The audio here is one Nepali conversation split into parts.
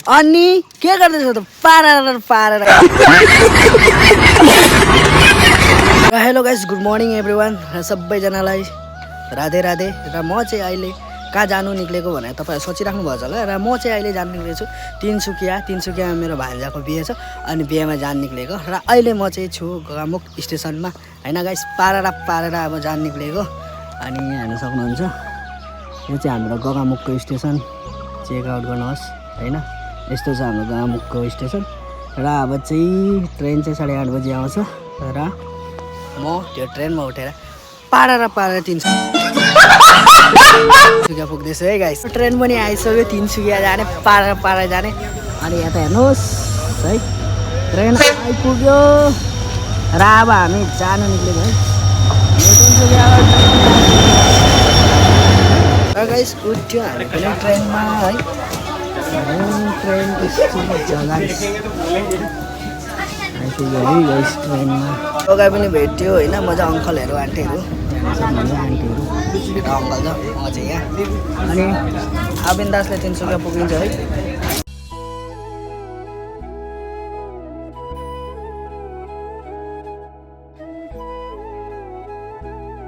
अनि के गर्दैछ त पारेर पारेर hello guys good morning everyone र सबैजनालाई राधे राधे र म चाहिँ अहिले कहाँ जानु निक्लेको भनेर तपाईहरु सोचिराख्नु भएको छ होला र म चाहिँ अहिले जानु निक्लेको छु तिनसुकियामा मेरो भान्जाको बिहे छ अनि बिहेमा जानु निक्लेको र अहिले म चाहिँ छु गगामुख स्टेसनमा हैन गाइस पारेर अब जानु निक्लेको अनि हेर्न सक्नुहुन्छ यो चाहिँ हाम्रो गगामुखको स्टेसन चेक आउट गर्नुहोस् हैन यस्तो छ हाम्रो गगामुखको स्टेसन र अब चाहिँ ट्रेन चाहिँ 8:30 बजे आउँछ र म त्यो ट्रेनमा उठेर पारेर 300 पुग्दैछु है गाइस ट्रेन पनि आइसक्यो 300 जाने पारेर जाने अनि यहाँ त हेर्नुहोस् है ट्रेन आइपुग्यो र अब हामी जानु निक्लेको है र गाइस उठ्यो हामी पनि ट्रेनमा है ट्रेन जग्गा पनि भेट्यो होइन मजा अङ्कलहरू आन्टीहरू आन्टीहरू अङ्कल छ म चाहिँ यहाँ अनि बिन्दासले 300 पुगिन्छ है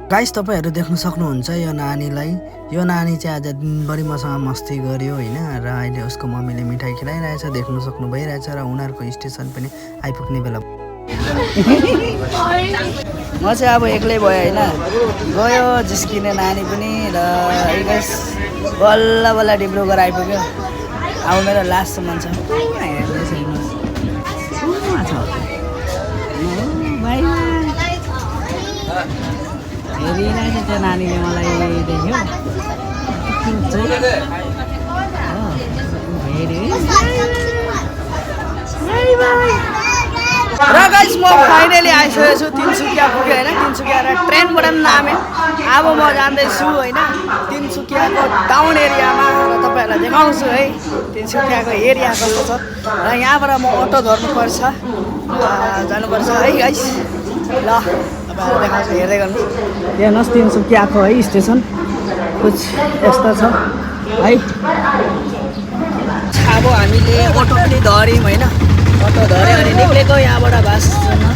गाइस तपाईहरु देख्न सक्नुहुन्छ यो नानीलाई यो नानी चाहिँ आज दिनभरि मसँग मस्ती गर्यो हैन र अहिले उसको मम्मीले मिठाई खिलाइरहेछ देख्न सक्नु भइरहेछ र उनीहरुको स्टेसन पनि आइपुग्ने बेला म चाहिँ अब एक्लै भयो हैन गयो जिस्किने नानी पनि र गाइस बल्ल बल्ल डिब्रुगढ आइपुग्यो अब मेरो लास्ट मन छ हेरिरहेछ त्यो नानीले मलाई देख्यो र गाइस म फाइनली आइसकेको छु तिनसुकिया पुगेँ हैन तिनसुकिया र ट्रेनबाट पनि नामेँ अब म जाँदैछु हैन तिनसुकियाको टाउन एरियामा र तपाईहरुलाई देखाउँछु है तिनसुकियाको एरिया कस्तो छ र यहाँबाट म अटो धर्नुपर्छ जानुपर्छ है गाइस ल तपाईहरुलाई देखाउँछु हेर्दै गर्नु हेर्नुहोस् तिनसुकियाको है स्टेसन कुछ यस्तो छ है अब हामीले अटो पनि धर्यौँ हैन अटो धर्यो अनि निक्लेको यहाँबाट बासमा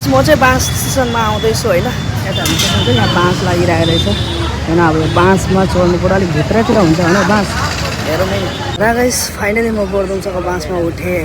म चाहिँ बाँस स्टेसनमा आउँदैछु होइन यता हामी देखाउँछ यहाँ बाँस लागिरहेको रहेछ होइन अब यो बाँसमा चढ्नु पर्यो अलिक भित्रतिर हुन्छ होइन बाँस हेरौँ नै र गाइस फाइनली म बोर्दुङसँगको बाँसमा उठेँ